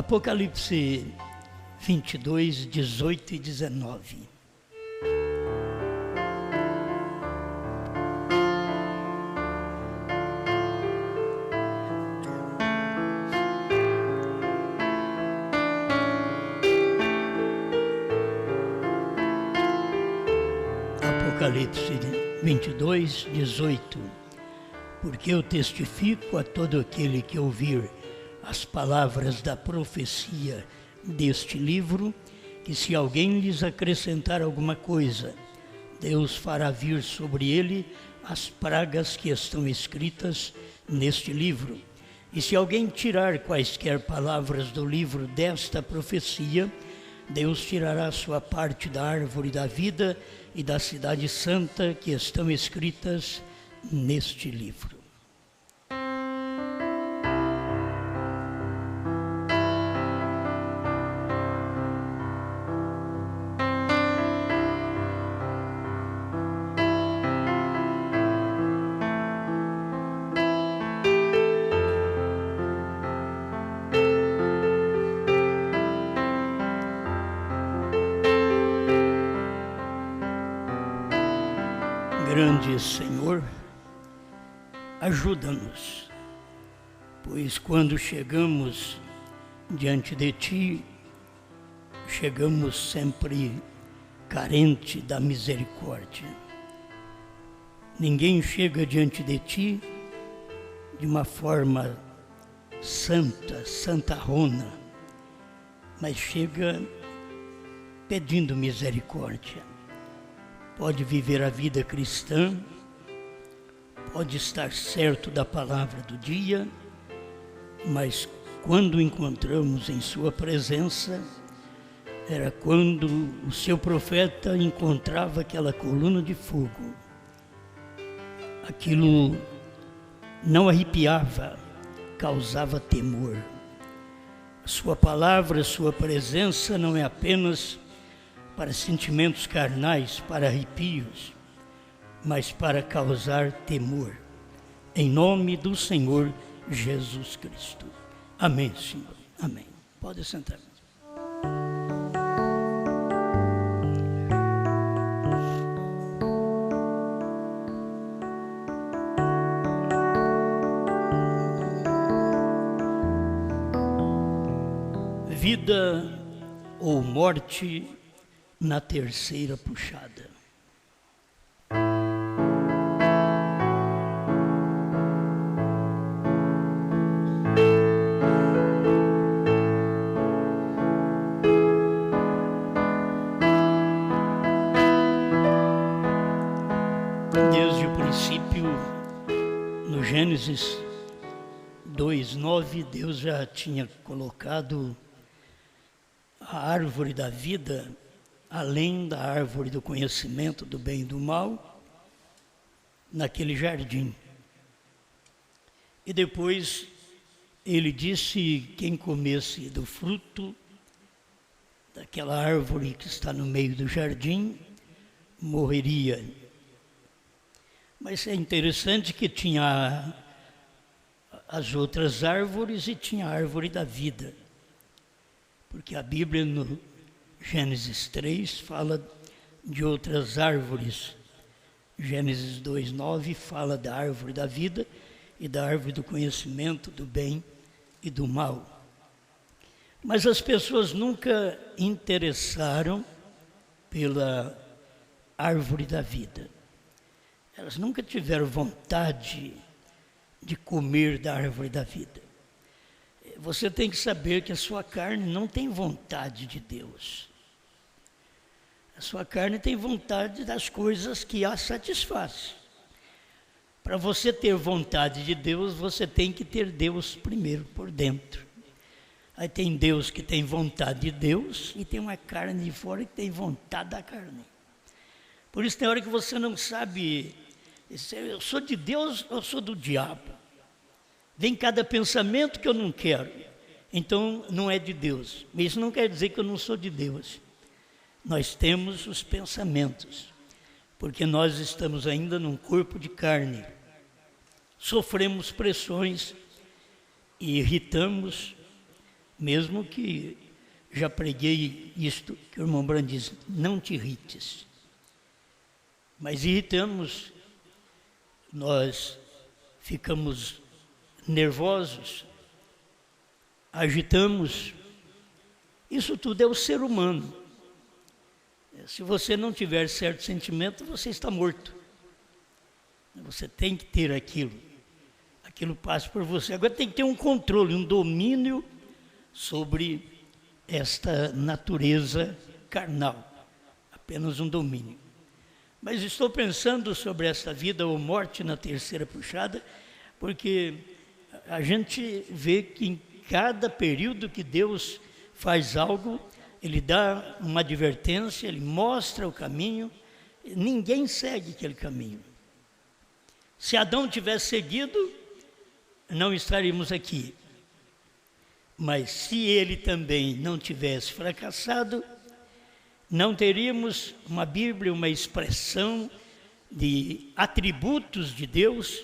Apocalipse 22, 18 e 19. Apocalipse 22, 18. Porque eu testifico a todo aquele que ouvir as palavras da profecia deste livro, que se alguém lhes acrescentar alguma coisa, Deus fará vir sobre ele as pragas que estão escritas neste livro. E se alguém tirar quaisquer palavras do livro desta profecia, Deus tirará sua parte da árvore da vida e da cidade santa que estão escritas neste livro. Grande Senhor, ajuda-nos, pois quando chegamos diante de Ti, chegamos sempre carente da misericórdia. Ninguém chega diante de Ti de uma forma santarrona, mas chega pedindo misericórdia. Pode viver a vida cristã, pode estar certo da palavra do dia, mas quando encontramos em sua presença, era quando o seu profeta encontrava aquela coluna de fogo. Aquilo não arrepiava, causava temor. A sua palavra, a sua presença não é apenas para sentimentos carnais, para arrepios, mas para causar temor. Em nome do Senhor Jesus Cristo. Amém, Senhor. Amém. Pode sentar. Vida ou morte na terceira puxada. Desde o princípio, no Gênesis 2:9, Deus já tinha colocado a árvore da vida além da árvore do conhecimento do bem e do mal, naquele jardim. E depois ele disse: quem comesse do fruto daquela árvore que está no meio do jardim, morreria. Mas é interessante que tinha as outras árvores e tinha a árvore da vida. Porque a Bíblia, no Gênesis 3, fala de outras árvores. Gênesis 2:9 fala da árvore da vida e da árvore do conhecimento do bem e do mal. Mas as pessoas nunca interessaram pela árvore da vida. Elas nunca tiveram vontade de comer da árvore da vida. Você tem que saber que a sua carne não tem vontade de Deus. A sua carne tem vontade das coisas que a satisfaz. Para você ter vontade de Deus, você tem que ter Deus primeiro por dentro. Aí tem Deus que tem vontade de Deus e tem uma carne de fora que tem vontade da carne. Por isso tem hora que você não sabe, eu sou de Deus ou sou do diabo? Vem cada pensamento que eu não quero, então não é de Deus. Mas isso não quer dizer que eu não sou de Deus. Nós temos os pensamentos, porque nós estamos ainda num corpo de carne. Sofremos pressões e irritamos mesmo que já preguei isto, que o irmão Brando diz, não te irrites. Mas irritamos, nós ficamos nervosos, agitamos. Isso tudo é o ser humano. Se você não tiver certo sentimento, você está morto. Você tem que ter aquilo. Aquilo passa por você. Agora tem que ter um controle, um domínio sobre esta natureza carnal. Apenas um domínio. Mas estou pensando sobre esta vida ou morte na terceira puxada, porque a gente vê que em cada período que Deus faz algo, Ele dá uma advertência, Ele mostra o caminho, ninguém segue aquele caminho. Se Adão tivesse seguido, não estaríamos aqui. Mas se ele também não tivesse fracassado, não teríamos uma Bíblia, uma expressão de atributos de Deus,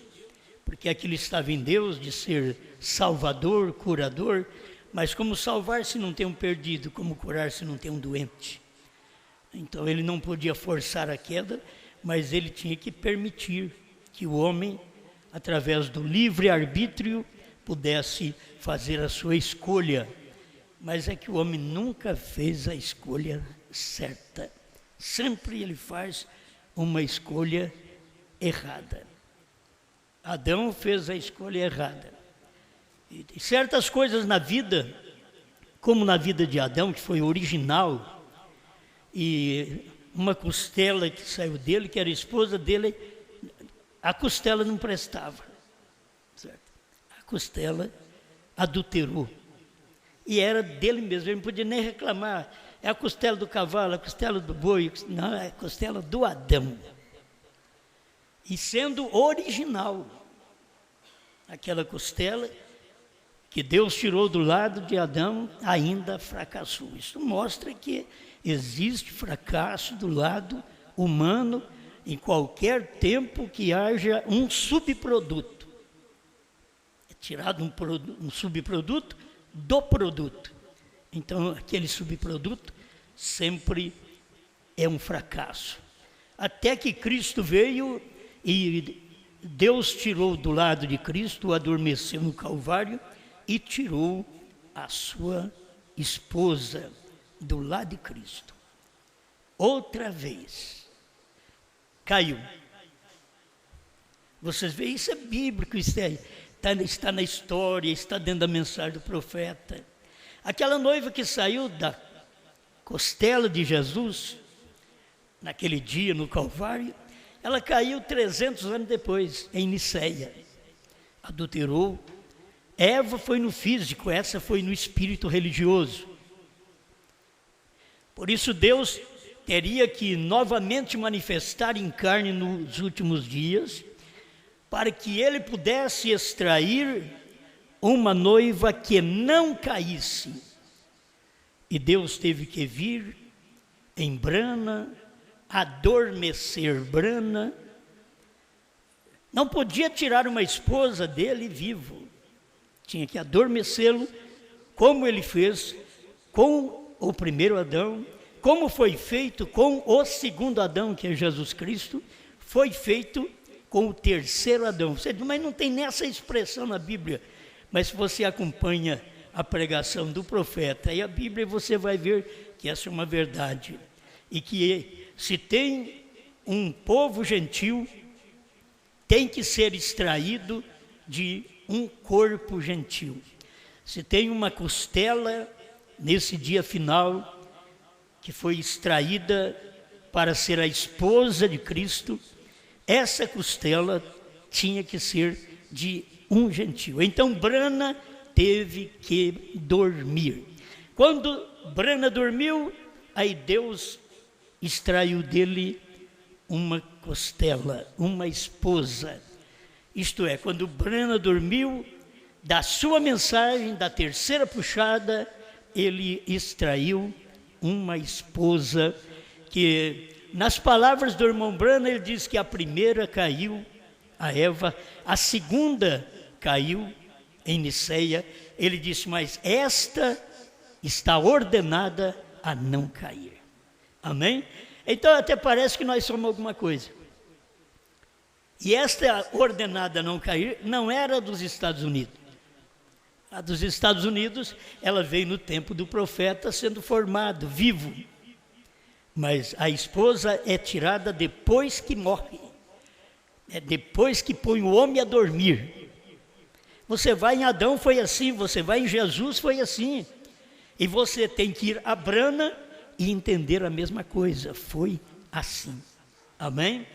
porque aquilo estava em Deus de ser salvador, curador, mas como salvar se não tem um perdido, como curar se não tem um doente? Então ele não podia forçar a queda, mas ele tinha que permitir que o homem, através do livre-arbítrio, pudesse fazer a sua escolha. Mas é que o homem nunca fez a escolha certa. Sempre ele faz uma escolha errada. Adão fez a escolha errada. E certas coisas na vida, como na vida de Adão, que foi original, e uma costela que saiu dele, que era esposa dele, a costela não prestava. Certo? A costela adulterou. E era dele mesmo, ele não podia nem reclamar. É a costela do cavalo, a costela do boi, não, é a costela do Adão. E sendo original, aquela costela que Deus tirou do lado de Adão, ainda fracassou. Isso mostra que existe fracasso do lado humano em qualquer tempo que haja um subproduto. É tirado um subproduto do produto. Então, aquele subproduto sempre é um fracasso. Até que Cristo veio e Deus tirou do lado de Cristo, adormeceu no Calvário e tirou a sua esposa do lado de Cristo. Outra vez, caiu. Vocês veem, isso é bíblico, isso está na história, está dentro da mensagem do profeta. Aquela noiva que saiu da costela de Jesus, naquele dia no Calvário, ela caiu 300 anos depois, em Niceia. Adulterou. Eva foi no físico, essa foi no espírito religioso. Por isso Deus teria que novamente manifestar em carne nos últimos dias, para que ele pudesse extrair uma noiva que não caísse. E Deus teve que vir em brana, adormecer brana. Não podia tirar uma esposa dele vivo. Tinha que adormecê-lo, como ele fez com o primeiro Adão, como foi feito com o segundo Adão, que é Jesus Cristo, foi feito com o terceiro Adão. Você diz, mas não tem nessa expressão na Bíblia. Mas se você acompanha a pregação do profeta e a Bíblia, você vai ver que essa é uma verdade. E que se tem um povo gentil, tem que ser extraído de um corpo gentil. Se tem uma costela nesse dia final, que foi extraída para ser a esposa de Cristo, essa costela tinha que ser de um gentil. Então Brana teve que dormir. Quando Brana dormiu, aí Deus extraiu dele uma costela, uma esposa. Isto é, quando Brana dormiu, da sua mensagem, da terceira puxada, ele extraiu uma esposa que, nas palavras do irmão Brana, ele diz que a primeira caiu, a Eva, a segunda caiu em Niceia, ele disse, mas esta está ordenada a não cair. Amém? Então até parece que nós somos alguma coisa. E esta ordenada a não cair não era dos Estados Unidos. A dos Estados Unidos, ela veio no tempo do profeta sendo formado, vivo. Mas a esposa é tirada depois que morre. É depois que põe o homem a dormir. Você vai em Adão, foi assim. Você vai em Jesus, foi assim. E você tem que ir a Brana e entender a mesma coisa. Foi assim. Amém?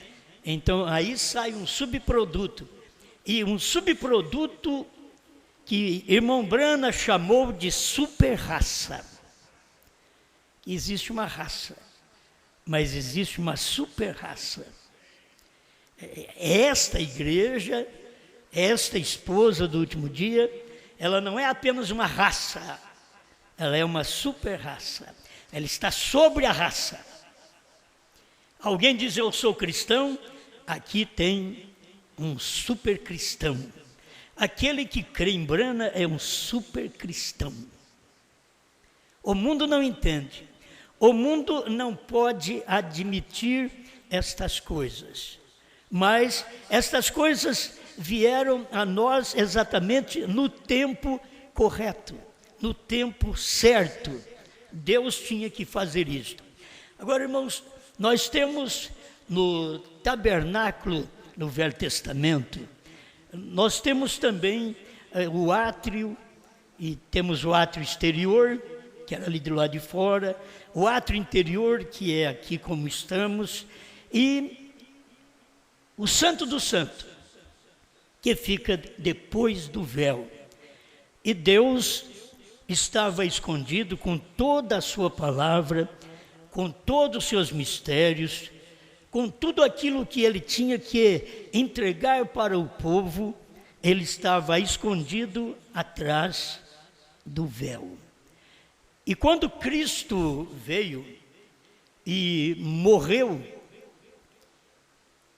Então, aí sai um subproduto. E um subproduto que irmão Brana chamou de super-raça. Existe uma raça, mas existe uma super-raça. Esta igreja, esta esposa do último dia, ela não é apenas uma raça, ela é uma super-raça. Ela está sobre a raça. Alguém diz, eu sou cristão, aqui tem um super cristão. Aquele que crê em Brana é um super cristão. O mundo não entende. O mundo não pode admitir estas coisas. Mas estas coisas vieram a nós exatamente no tempo correto, no tempo certo. Deus tinha que fazer isto. Agora, irmãos, nós temos no tabernáculo, no Velho Testamento, nós temos também o átrio, e temos o átrio exterior, que era ali do lado de fora, o átrio interior, que é aqui como estamos, e o Santo do Santo, que fica depois do véu. E Deus estava escondido com toda a sua palavra, com todos os seus mistérios, com tudo aquilo que ele tinha que entregar para o povo, ele estava escondido atrás do véu. E quando Cristo veio e morreu,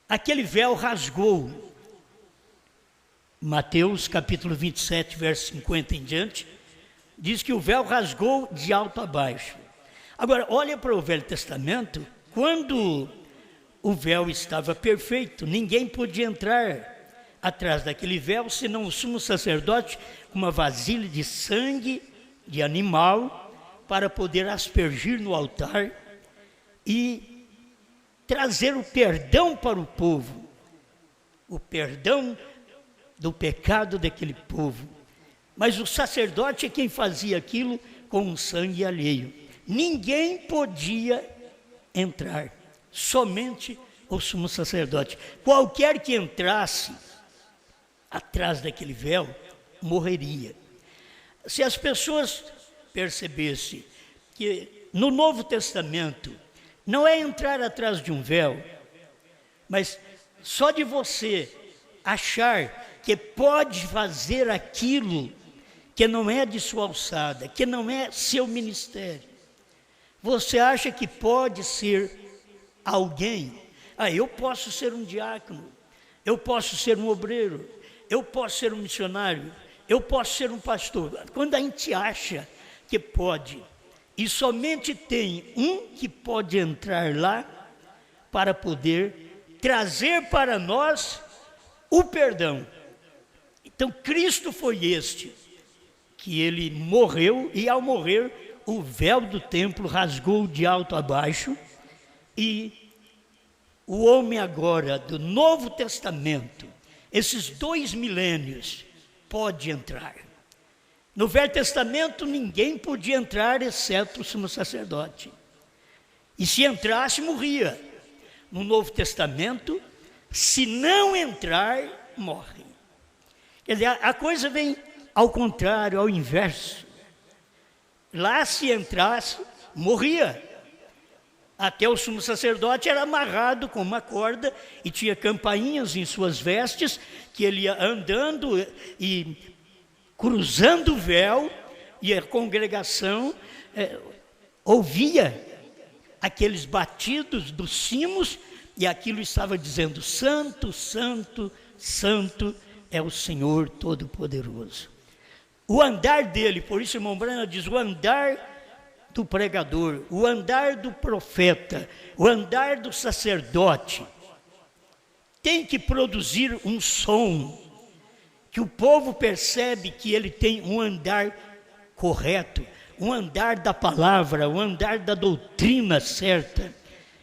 aquele véu rasgou. Mateus capítulo 27, verso 50 em diante, diz que o véu rasgou de alto a baixo. Agora, olha para o Velho Testamento, quando o véu estava perfeito, ninguém podia entrar atrás daquele véu, senão o sumo sacerdote com uma vasilha de sangue de animal para poder aspergir no altar e trazer o perdão para o povo, o perdão do pecado daquele povo. Mas o sacerdote é quem fazia aquilo com um sangue alheio. Ninguém podia entrar, somente o sumo sacerdote. Qualquer que entrasse atrás daquele véu, morreria. Se as pessoas percebessem que no Novo Testamento não é entrar atrás de um véu, mas só de você achar que pode fazer aquilo que não é de sua alçada, que não é seu ministério, você acha que pode ser alguém? Eu posso ser um diácono, eu posso ser um obreiro, eu posso ser um missionário, eu posso ser um pastor. Quando a gente acha que pode, e somente tem um que pode entrar lá para poder trazer para nós o perdão. Então Cristo foi este, que ele morreu, e ao morrer o véu do templo rasgou de alto a baixo, e o homem agora do Novo Testamento, esses 2 milênios, pode entrar. No Velho Testamento ninguém podia entrar, exceto o sumo sacerdote. E se entrasse, morria. No Novo Testamento, se não entrar, morre. Quer dizer, a coisa vem ao contrário, ao inverso. Lá, se entrasse, morria. Até o sumo sacerdote era amarrado com uma corda e tinha campainhas em suas vestes, que ele ia andando e cruzando o véu, e a congregação ouvia aqueles batidos dos sinos, e aquilo estava dizendo: Santo, Santo, Santo é o Senhor Todo-Poderoso. o andar dele, por isso o irmão Branham diz, o andar do pregador, o andar do profeta, o andar do sacerdote, tem que produzir um som, que o povo percebe que ele tem um andar correto, um andar da palavra, um andar da doutrina certa.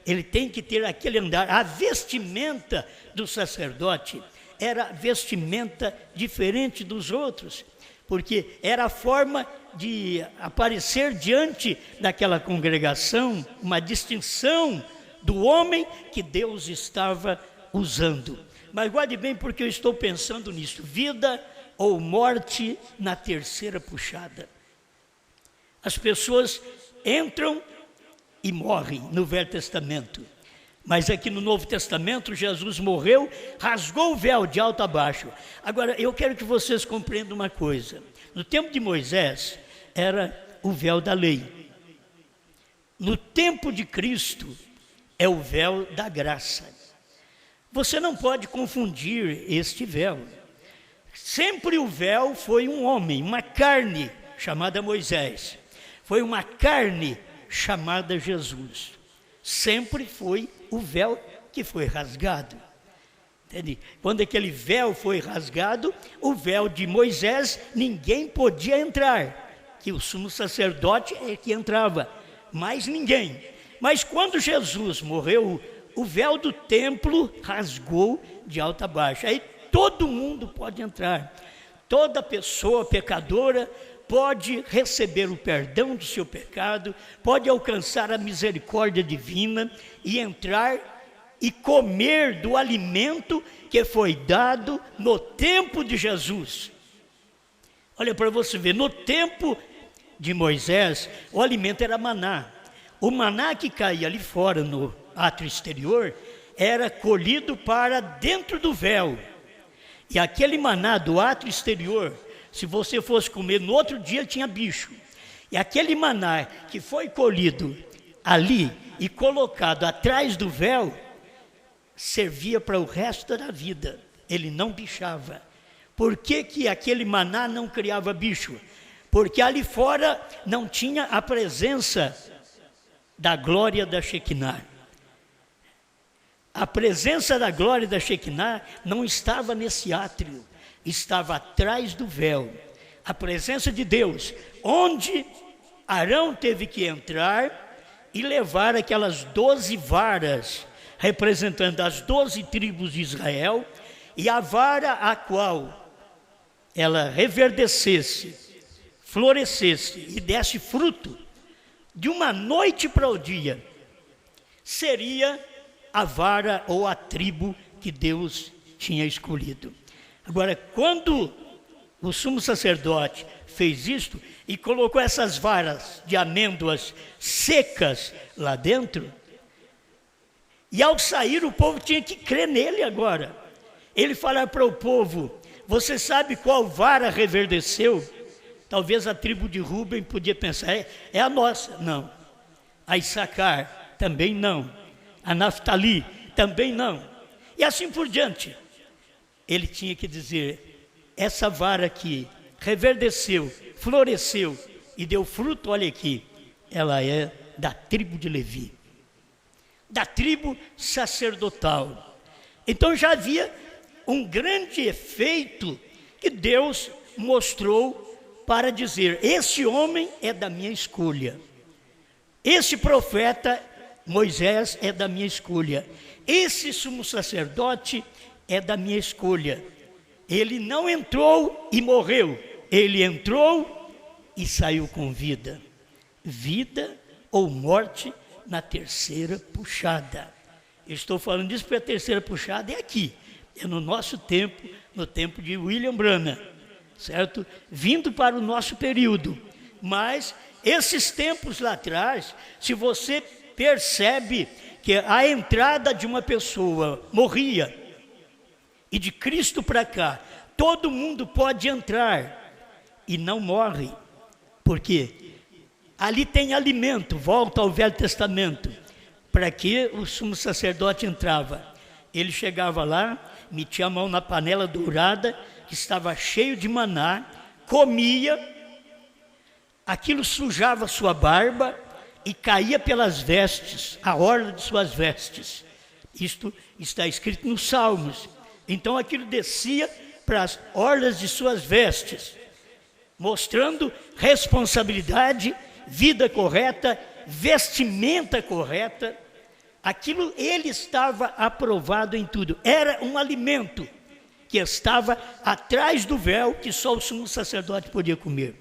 Ele tem que ter aquele andar. A vestimenta do sacerdote era vestimenta diferente dos outros, porque era a forma de aparecer diante daquela congregação, uma distinção do homem que Deus estava usando. Mas guarde bem, porque eu estou pensando nisso, vida ou morte na terceira puxada. As pessoas entram e morrem no Velho Testamento, mas aqui no Novo Testamento Jesus morreu, rasgou o véu de alto a baixo. Agora eu quero que vocês compreendam uma coisa, no tempo de Moisés era o véu da lei, no tempo de Cristo é o véu da graça. Você não pode confundir este véu. Sempre o véu foi um homem, uma carne chamada Moisés, foi uma carne chamada Jesus. Sempre foi o véu que foi rasgado. Entende? Quando aquele véu foi rasgado, o véu de Moisés, ninguém podia entrar, que o sumo sacerdote é que entrava, mais ninguém. Mas quando Jesus morreu, o véu do templo rasgou de alto a baixo. Aí todo mundo pode entrar. Toda pessoa pecadora pode receber o perdão do seu pecado, pode alcançar a misericórdia divina e entrar e comer do alimento que foi dado no tempo de Jesus. Olha para você ver, no tempo de Moisés, o alimento era maná. O maná que caía ali fora no átrio exterior era colhido para dentro do véu. E aquele maná do átrio exterior, se você fosse comer no outro dia, tinha bicho. E aquele maná que foi colhido ali e colocado atrás do véu, servia para o resto da vida. Ele não bichava. Por que que aquele maná não criava bicho? Porque ali fora não tinha a presença da glória da Shekinah. A presença da glória da Shekinah não estava nesse átrio, estava atrás do véu. A presença de Deus, onde Arão teve que entrar e levar aquelas 12 varas, representando as 12 tribos de Israel, e a vara a qual ela reverdecesse, florescesse e desse fruto, de uma noite para o dia, seria a vara ou a tribo que Deus tinha escolhido. Agora, quando o sumo sacerdote fez isto e colocou essas varas de amêndoas secas lá dentro, e ao sair o povo tinha que crer nele agora. Ele falar para o povo, você sabe qual vara reverdeceu? Talvez a tribo de Ruben podia pensar, é a nossa. Não. A Issacar, também não. A Naftali, também não. E assim por diante. Ele tinha que dizer, essa vara aqui reverdeceu, floresceu e deu fruto, olha aqui, ela é da tribo de Levi, da tribo sacerdotal. Então já havia um grande efeito que Deus mostrou para dizer, esse homem é da minha escolha, esse profeta Moisés é da minha escolha, esse sumo sacerdote é da minha escolha. Ele não entrou e morreu, ele entrou e saiu com vida. Vida ou morte na terceira puxada. Eu estou falando disso porque a terceira puxada é aqui, é no nosso tempo, no tempo de William Branham, certo? Vindo para o nosso período. Mas esses tempos lá atrás, se você percebe que a entrada de uma pessoa morria, e de Cristo para cá, todo mundo pode entrar e não morre. Por quê? Ali tem alimento, volta ao Velho Testamento. Para que o sumo sacerdote entrava? Ele chegava lá, metia a mão na panela dourada, que estava cheio de maná, comia, aquilo sujava sua barba e caía pelas vestes, a orla de suas vestes. Isto está escrito nos Salmos. Então aquilo descia para as orlas de suas vestes, mostrando responsabilidade, vida correta, vestimenta correta. Aquilo ele estava aprovado em tudo. Era um alimento que estava atrás do véu que só o sumo sacerdote podia comer.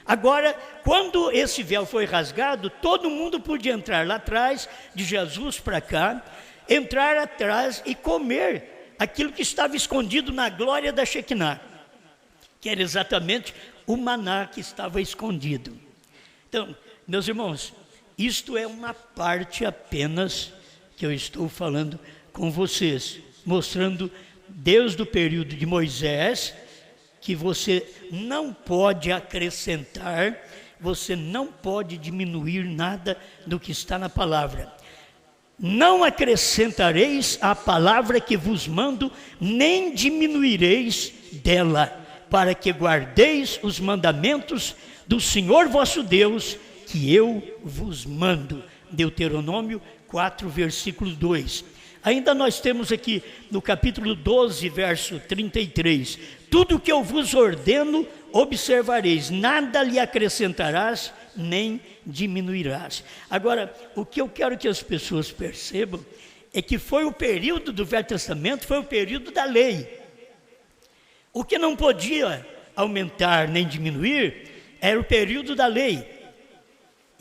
Agora, quando esse véu foi rasgado, todo mundo podia entrar lá atrás, de Jesus para cá, entrar atrás e comer aquilo que estava escondido na glória da Shekinah, que era exatamente o maná que estava escondido. Então, meus irmãos, isto é uma parte apenas que eu estou falando com vocês, mostrando desde o período de Moisés, que você não pode acrescentar, você não pode diminuir nada do que está na palavra. Não acrescentareis a palavra que vos mando, nem diminuireis dela, para que guardeis os mandamentos do Senhor vosso Deus, que eu vos mando. Deuteronômio 4, versículo 2. Ainda nós temos aqui no capítulo 12, verso 33. Tudo o que eu vos ordeno, observareis, nada lhe acrescentarás, nem diminuirás. Agora, o que eu quero que as pessoas percebam é que foi o período do Velho Testamento, foi o período da lei. O que não podia aumentar nem diminuir era o período da lei.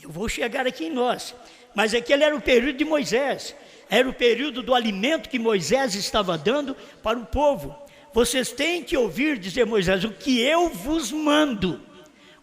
Eu vou chegar aqui em nós, mas aquele era o período de Moisés, era o período do alimento que Moisés estava dando para o povo. Vocês têm que ouvir, dizer Moisés, o que eu vos mando,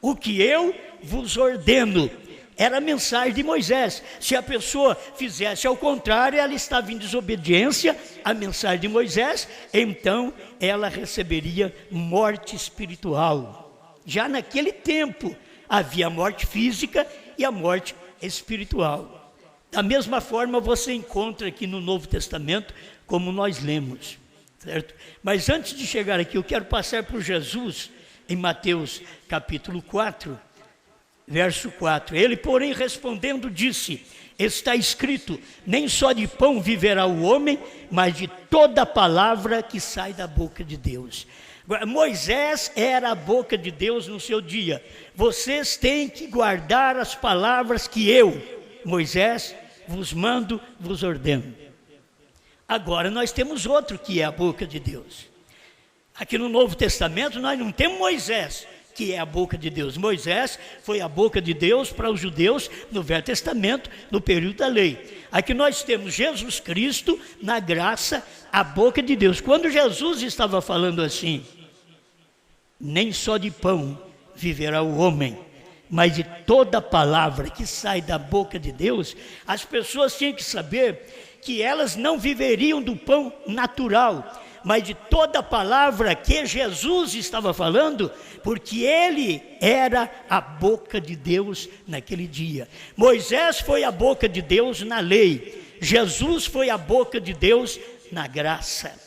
o que eu vos ordeno. Era a mensagem de Moisés. Se a pessoa fizesse ao contrário, ela estava em desobediência à mensagem de Moisés, então ela receberia morte espiritual. Já naquele tempo havia a morte física e a morte espiritual. Da mesma forma você encontra aqui no Novo Testamento, como nós lemos, certo? Mas antes de chegar aqui, eu quero passar por Jesus, em Mateus capítulo 4, verso 4. Ele, porém, respondendo, disse: está escrito, nem só de pão viverá o homem, mas de toda palavra que sai da boca de Deus. Moisés era a boca de Deus no seu dia. Vocês têm que guardar as palavras que eu, Moisés, vos mando, vos ordeno. Agora nós temos outro que é a boca de Deus. Aqui no Novo Testamento nós não temos Moisés, que é a boca de Deus. Moisés foi a boca de Deus para os judeus no Velho Testamento, no período da lei. Aqui nós temos Jesus Cristo, na graça, a boca de Deus. Quando Jesus estava falando assim, nem só de pão viverá o homem, mas de toda palavra que sai da boca de Deus, as pessoas tinham que saber que elas não viveriam do pão natural, mas de toda a palavra que Jesus estava falando, porque ele era a boca de Deus naquele dia. Moisés foi a boca de Deus na lei, Jesus foi a boca de Deus na graça.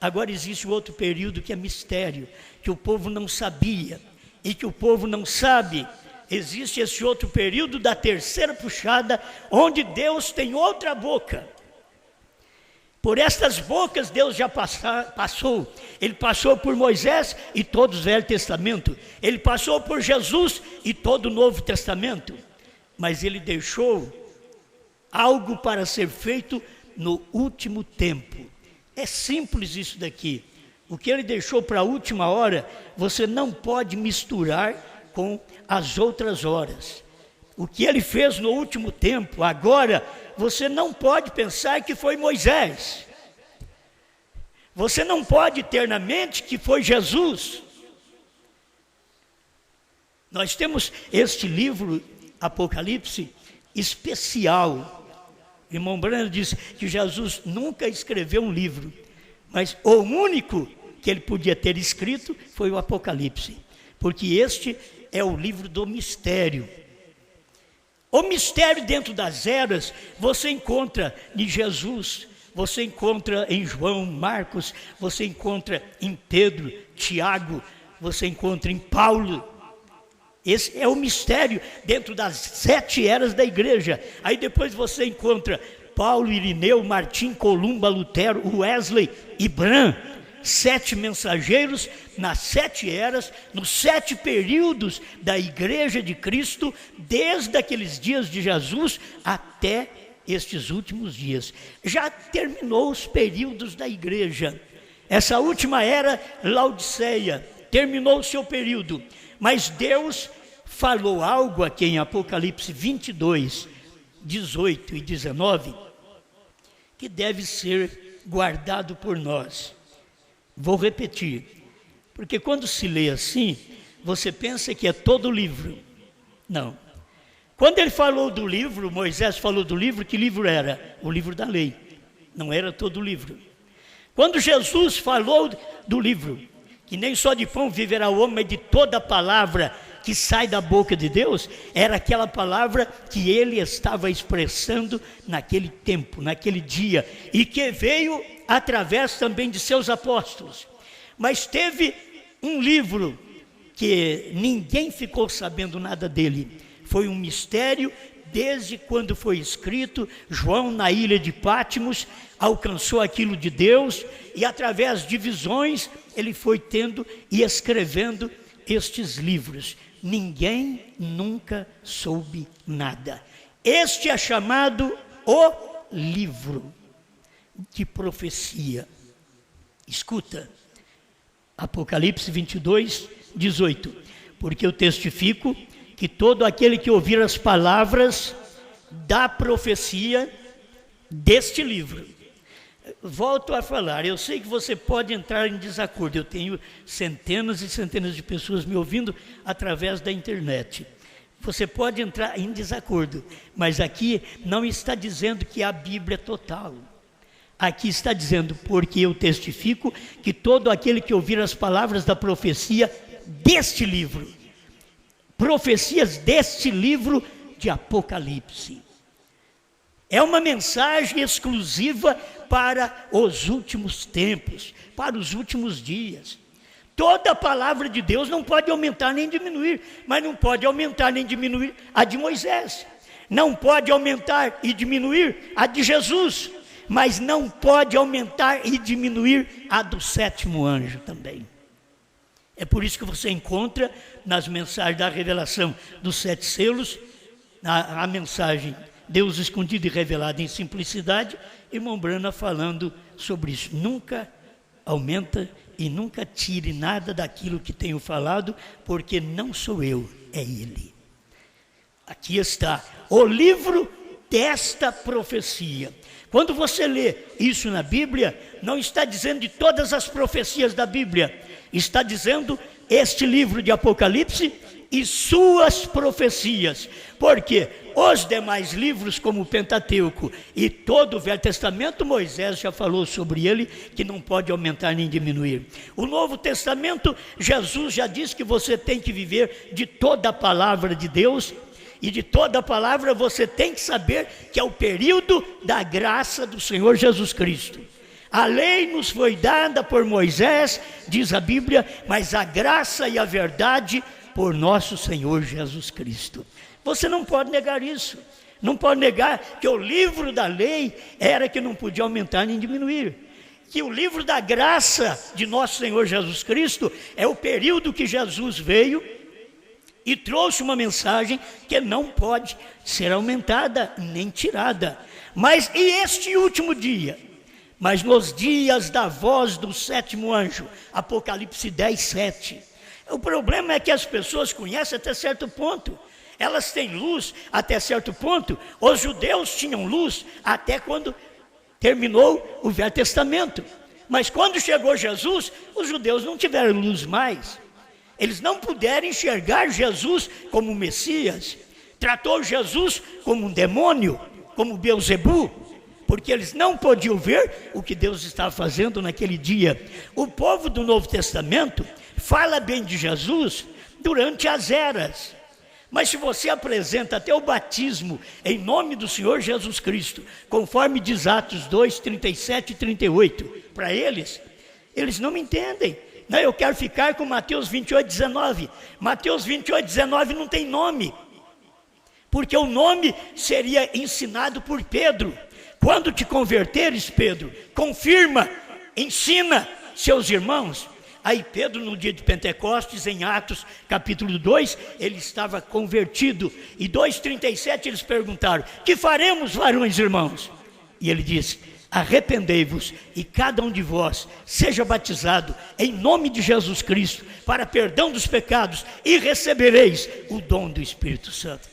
Agora existe outro período que é mistério, que o povo não sabia e que o povo não sabe. Existe esse outro período da terceira puxada, onde Deus tem outra boca. Por estas bocas Deus já passou. Ele passou por Moisés e todo o Velho Testamento. Ele passou por Jesus e todo o Novo Testamento. Mas ele deixou algo para ser feito no último tempo. É simples isso daqui. O que ele deixou para a última hora, você não pode misturar com as outras horas. O que ele fez no último tempo, agora, você não pode pensar que foi Moisés. Você não pode ter na mente que foi Jesus. Nós temos este livro, Apocalipse, especial. O irmão Brando disse que Jesus nunca escreveu um livro, mas o único que ele podia ter escrito foi o Apocalipse, porque este é o livro do mistério. O mistério dentro das eras, você encontra em Jesus, você encontra em João, Marcos, você encontra em Pedro, Tiago, você encontra em Paulo. Esse é o mistério dentro das 7 eras da igreja. Aí depois você encontra Paulo, Irineu, Martim, Columba, Lutero, Wesley e Bran. 7 mensageiros nas 7 eras, nos 7 períodos da igreja de Cristo, desde aqueles dias de Jesus até estes últimos dias. Já terminou os períodos da igreja. Essa última era, Laodiceia, terminou o seu período. Mas Deus falou algo aqui em Apocalipse 22, 18 e 19, que deve ser guardado por nós. Vou repetir, porque quando se lê assim, você pensa que é todo o livro. Não. Quando ele falou do livro, Moisés falou do livro, que livro era? O livro da lei. Não era todo o livro. Quando Jesus falou do livro, que nem só de pão viverá o homem, mas de toda a palavra que sai da boca de Deus, era aquela palavra que ele estava expressando naquele tempo, naquele dia, e que veio através também de seus apóstolos. Mas teve um livro que ninguém ficou sabendo nada dele, foi um mistério desde quando foi escrito. João, na ilha de Patmos, alcançou aquilo de Deus, e através de visões ele foi tendo e escrevendo estes livros. Ninguém nunca soube nada. Este é chamado o livro de profecia. Escuta, Apocalipse 22, 18. Porque eu testifico que todo aquele que ouvir as palavras da profecia deste livro. Volto a falar, eu sei que você pode entrar em desacordo. Eu tenho centenas e centenas de pessoas me ouvindo através da internet. Você pode entrar em desacordo, mas aqui não está dizendo que a Bíblia é total. Aqui está dizendo, porque eu testifico que todo aquele que ouvir as palavras da profecia deste livro, profecias deste livro de Apocalipse. É uma mensagem exclusiva para os últimos tempos, para os últimos dias. Toda a palavra de Deus não pode aumentar nem diminuir, mas não pode aumentar nem diminuir a de Moisés. Não pode aumentar e diminuir a de Jesus, mas não pode aumentar e diminuir a do 7º anjo também. É por isso que você encontra nas mensagens da revelação dos 7 selos, a mensagem Deus escondido e revelado em simplicidade, irmão Brana falando sobre isso. Nunca aumenta e nunca tire nada daquilo que tenho falado, porque não sou eu, é Ele. Aqui está o livro desta profecia. Quando você lê isso na Bíblia, não está dizendo de todas as profecias da Bíblia, está dizendo este livro de Apocalipse e suas profecias, porque os demais livros, como o Pentateuco e todo o Velho Testamento, Moisés já falou sobre ele, que não pode aumentar nem diminuir. O Novo Testamento, Jesus já disse que você tem que viver de toda a palavra de Deus, e de toda a palavra você tem que saber que é o período da graça do Senhor Jesus Cristo. A lei nos foi dada por Moisés, diz a Bíblia, mas a graça e a verdade por nosso Senhor Jesus Cristo. Você não pode negar isso. Não pode negar que o livro da lei era que não podia aumentar nem diminuir. Que o livro da graça de nosso Senhor Jesus Cristo é o período que Jesus veio e trouxe uma mensagem que não pode ser aumentada nem tirada. Mas e este último dia? Mas nos dias da voz do 7º anjo, Apocalipse 10, 7. O problema é que as pessoas conhecem até certo ponto. Elas têm luz até certo ponto. Os judeus tinham luz até quando terminou o Velho Testamento. Mas quando chegou Jesus, os judeus não tiveram luz mais. Eles não puderam enxergar Jesus como Messias. Tratou Jesus como um demônio, como Beelzebu, porque eles não podiam ver o que Deus estava fazendo naquele dia. O povo do Novo Testamento fala bem de Jesus durante as eras. Mas se você apresenta até o batismo em nome do Senhor Jesus Cristo, conforme diz Atos 2, 37 e 38, para eles não entendem. Não, eu quero ficar com Mateus 28, 19. Mateus 28, 19 não tem nome, porque o nome seria ensinado por Pedro. Quando te converteres, Pedro, confirma, ensina seus irmãos. Aí Pedro, no dia de Pentecostes, em Atos capítulo 2, ele estava convertido. E 2,37 eles perguntaram: que faremos, varões irmãos? E ele disse: arrependei-vos e cada um de vós seja batizado em nome de Jesus Cristo para perdão dos pecados e recebereis o dom do Espírito Santo.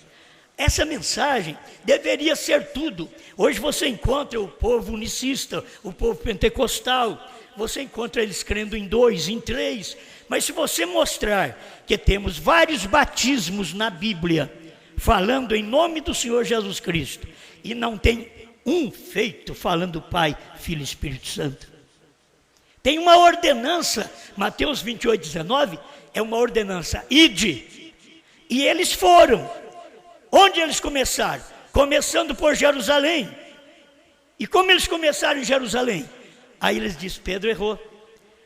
Essa mensagem deveria ser tudo. Hoje você encontra o povo unicista, o povo pentecostal, você encontra eles crendo em 2, em 3, mas se você mostrar que temos vários batismos na Bíblia, falando em nome do Senhor Jesus Cristo, e não tem um feito falando Pai, Filho e Espírito Santo. Tem uma ordenança, Mateus 28, 19, é uma ordenança, ide, e eles foram. Onde eles começaram? Começando por Jerusalém. E como eles começaram em Jerusalém? Aí eles dizem: Pedro errou,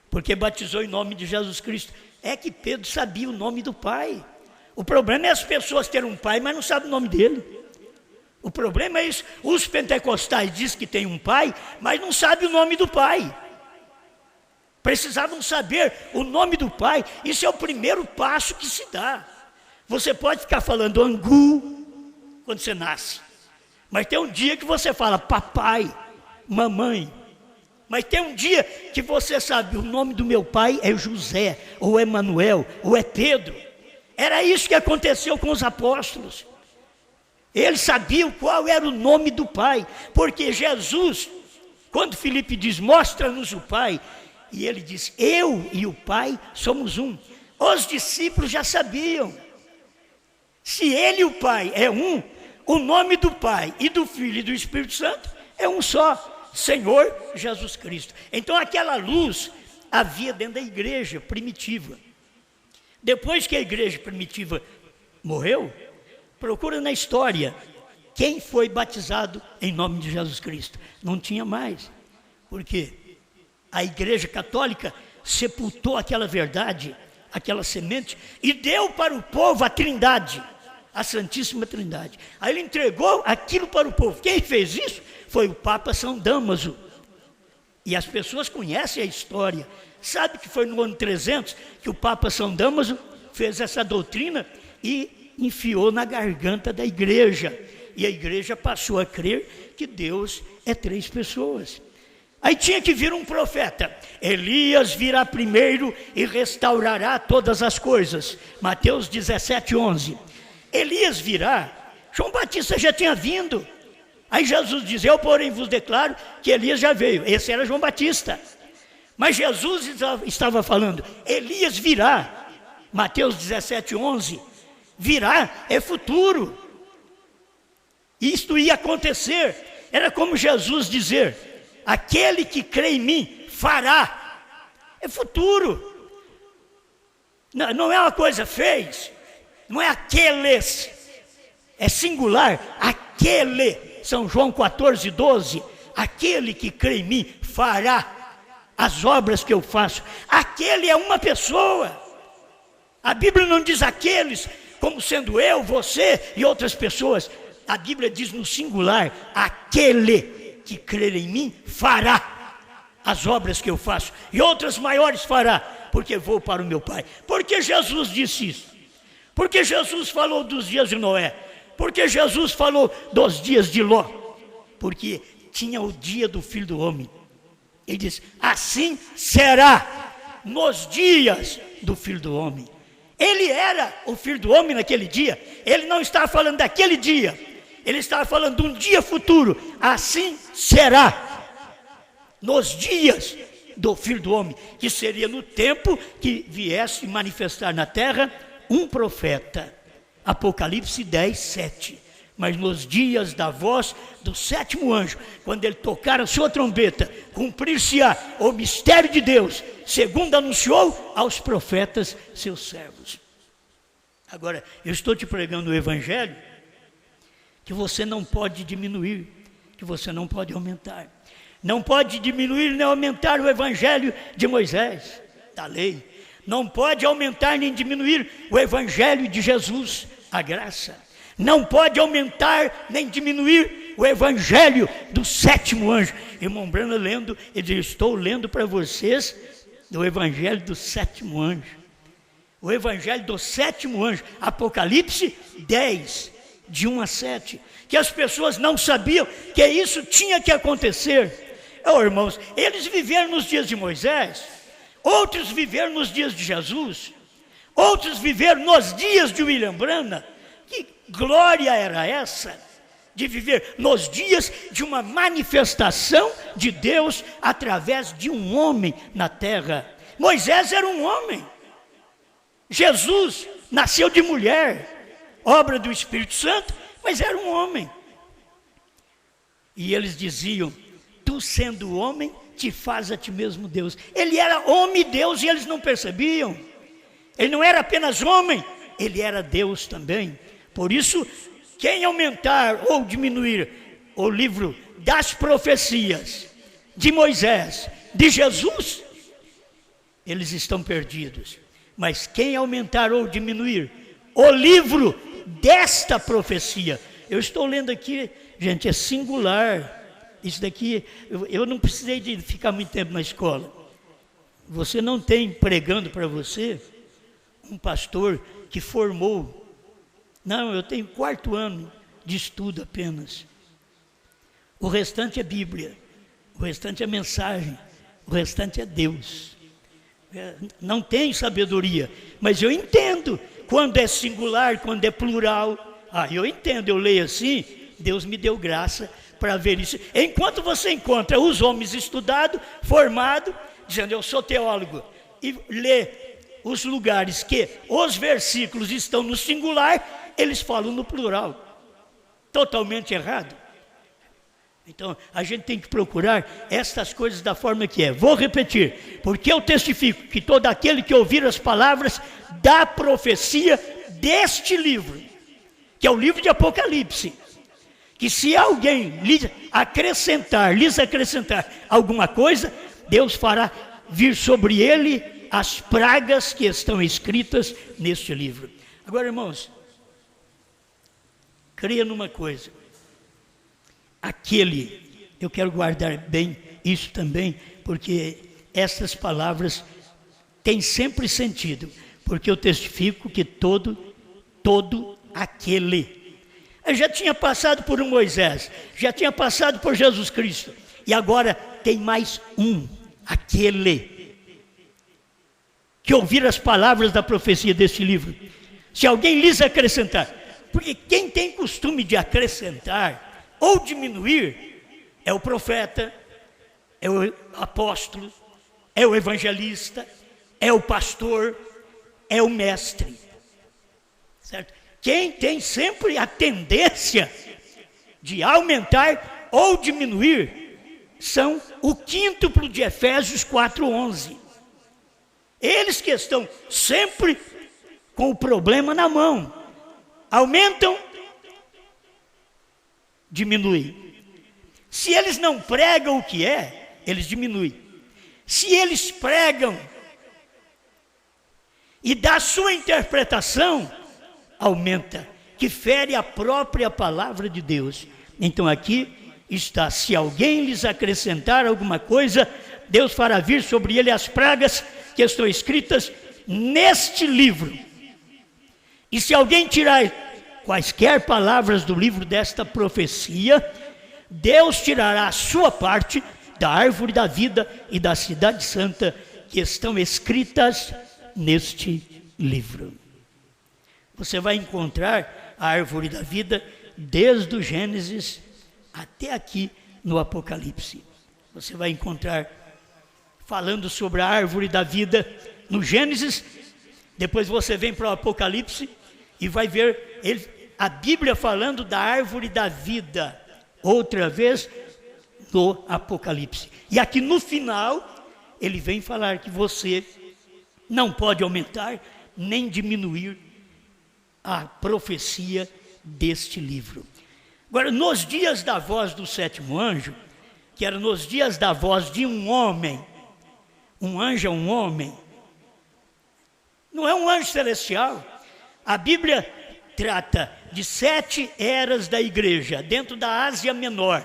porque batizou em nome de Jesus Cristo. É que Pedro sabia o nome do Pai. O problema é as pessoas terem um pai, mas não sabem o nome dele. O problema é isso. Os pentecostais dizem que tem um pai, mas não sabem o nome do Pai. Precisavam saber o nome do Pai. Isso é o primeiro passo que se dá. Você pode ficar falando angu quando você nasce, mas tem um dia que você fala papai, mamãe. Mas tem um dia que você sabe: o nome do meu pai é José, ou é Manuel, ou é Pedro. Era isso que aconteceu com os apóstolos. Eles sabiam qual era o nome do Pai, porque Jesus, quando Filipe diz: mostra-nos o Pai, e ele diz: eu e o Pai somos um. Os discípulos já sabiam. Se ele e o Pai é um, o nome do Pai e do Filho e do Espírito Santo é um só: Senhor Jesus Cristo. Então aquela luz havia dentro da igreja primitiva. Depois que a igreja primitiva morreu, procura na história quem foi batizado em nome de Jesus Cristo. Não tinha mais. Por quê? A igreja católica sepultou aquela verdade, aquela semente, e deu para o povo a Trindade, a Santíssima Trindade. Aí ele entregou aquilo para o povo. Quem fez isso foi o Papa São Damaso. E as pessoas conhecem a história. Sabe que foi no ano 300 que o Papa São Damaso fez essa doutrina e enfiou na garganta da igreja. E a igreja passou a crer que Deus é 3 pessoas. Aí tinha que vir um profeta. Elias virá primeiro e restaurará todas as coisas. Mateus 17, 11. Elias virá. João Batista já tinha vindo. Aí Jesus diz: eu porém vos declaro que Elias já veio. Esse era João Batista. Mas Jesus estava falando: Elias virá. Mateus 17, 11. Virá é futuro. Isto ia acontecer. Era como Jesus dizer: aquele que crê em mim fará. É futuro. Não é uma coisa fez. Não é aqueles. É singular. Aquele. São João 14, 12. Aquele que crê em mim fará as obras que eu faço. Aquele é uma pessoa. A Bíblia não diz aqueles como sendo eu, você e outras pessoas. A Bíblia diz no singular: aquele que crer em mim fará as obras que eu faço, e outras maiores fará, porque vou para o meu Pai. Por que Jesus disse isso? Porque Jesus falou dos dias de Noé. Porque Jesus falou dos dias de Ló. Porque tinha o dia do Filho do Homem. Ele diz: assim será nos dias do Filho do Homem. Ele era o Filho do Homem naquele dia. Ele não estava falando daquele dia. Ele estava falando de um dia futuro. Assim será nos dias do Filho do Homem, que seria no tempo que viesse manifestar na terra um profeta. Apocalipse 10, 7. Mas nos dias da voz do 7º anjo, quando ele tocar a sua trombeta, cumprir-se-á o mistério de Deus, segundo anunciou aos profetas seus servos. Agora, eu estou te pregando o evangelho que você não pode diminuir, que você não pode aumentar. Não pode diminuir nem aumentar o evangelho de Moisés. da lei. Não pode aumentar nem diminuir o evangelho de Jesus, a graça. Não pode aumentar nem diminuir o evangelho do sétimo anjo. Irmão Branham lendo, ele diz: estou lendo para vocês o evangelho do sétimo anjo. O evangelho do sétimo anjo, Apocalipse 10, de 1 a 7. Que as pessoas não sabiam que isso tinha que acontecer. Irmãos, eles viveram nos dias de Moisés, outros viveram nos dias de Jesus, outros viveram nos dias de William Branham. Que glória era essa, de viver nos dias de uma manifestação de Deus através de um homem na terra. Moisés era um homem, Jesus nasceu de mulher, obra do Espírito Santo, mas era um homem. E eles diziam: tu sendo homem, te faz a ti mesmo Deus. Ele era homem e Deus e eles não percebiam. Ele não era apenas homem, ele era Deus também. Por isso, quem aumentar ou diminuir o livro das profecias de Moisés, de Jesus, eles estão perdidos. Mas quem aumentar ou diminuir o livro desta profecia, eu estou lendo aqui, gente, é singular. Isso daqui, eu não precisei de ficar muito tempo na escola. Você não tem pregando para você um pastor que formou. Não, eu tenho 4º ano de estudo apenas. O restante é Bíblia, o restante é mensagem, o restante é Deus. Não tem sabedoria, mas eu entendo quando é singular, quando é plural. Eu entendo, eu leio assim, Deus me deu graça para ver isso. Enquanto você encontra os homens estudados, formados, dizendo eu sou teólogo, e lê os lugares que os versículos estão no singular, eles falam no plural, totalmente errado. Então a gente tem que procurar estas coisas da forma que é. Vou repetir, porque eu testifico que todo aquele que ouvir as palavras da profecia deste livro, que é o livro de Apocalipse, que se alguém lhes acrescentar alguma coisa, Deus fará vir sobre ele as pragas que estão escritas neste livro. Agora, irmãos, creia numa coisa, eu quero guardar bem isso também, porque essas palavras têm sempre sentido, porque eu testifico que todo aquele, eu já tinha passado por um Moisés, já tinha passado por Jesus Cristo, e agora tem mais aquele que ouvir as palavras da profecia deste livro. Se alguém lhes acrescentar, porque quem tem costume de acrescentar ou diminuir é o profeta, é o apóstolo, é o evangelista, é o pastor, é o mestre, certo? Quem tem sempre a tendência de aumentar ou diminuir são o quíntuplo de Efésios 4:11. Eles que estão sempre com o problema na mão, aumentam, diminuem. Se eles não pregam o que é, eles diminuem. Se eles pregam e dá sua interpretação, aumenta, que fere a própria palavra de Deus. Então aqui está: se alguém lhes acrescentar alguma coisa, Deus fará vir sobre ele as pragas que estão escritas neste livro. E se alguém tirar quaisquer palavras do livro desta profecia, Deus tirará a sua parte da árvore da vida e da cidade santa que estão escritas neste livro. Você vai encontrar a árvore da vida desde o Gênesis até aqui no Apocalipse. Você vai encontrar falando sobre a árvore da vida no Gênesis, depois você vem para o Apocalipse e vai ver a Bíblia falando da árvore da vida outra vez no Apocalipse. E aqui no final ele vem falar que você não pode aumentar nem diminuir a profecia deste livro. Agora, nos dias da voz do sétimo anjo, que era nos dias da voz de um homem, um anjo é um homem, Não é um anjo celestial. A Bíblia trata de 7 eras da igreja, dentro da Ásia Menor.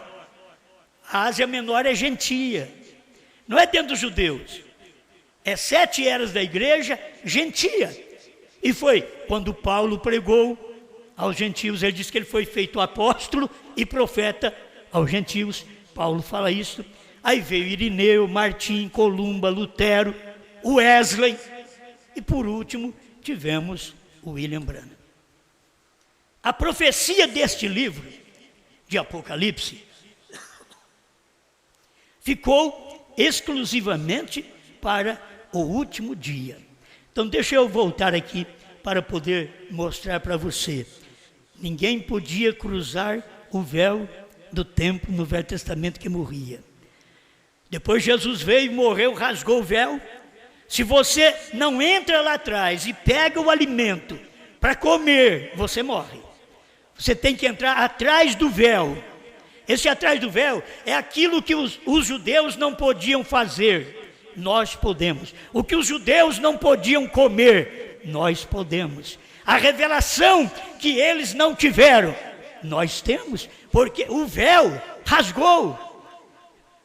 A Ásia Menor é gentia, não é dentro dos judeus. É 7 eras da igreja gentia. E foi quando Paulo pregou aos gentios, ele disse que ele foi feito apóstolo e profeta aos gentios. Paulo fala isso. Aí veio Irineu, Martim, Columba, Lutero, Wesley, e por último tivemos o William Branham. A profecia deste livro de Apocalipse ficou exclusivamente para o último dia. Então deixa eu voltar aqui para poder mostrar para você. Ninguém podia cruzar o véu do templo no Velho Testamento que morria. Depois Jesus veio, morreu, rasgou o véu. Se você não entra lá atrás e pega o alimento para comer, você morre. Você tem que entrar atrás do véu. Esse atrás do véu é aquilo que os judeus não podiam fazer, nós podemos. O que os judeus não podiam comer, nós podemos. A revelação que eles não tiveram, nós temos, porque o véu rasgou.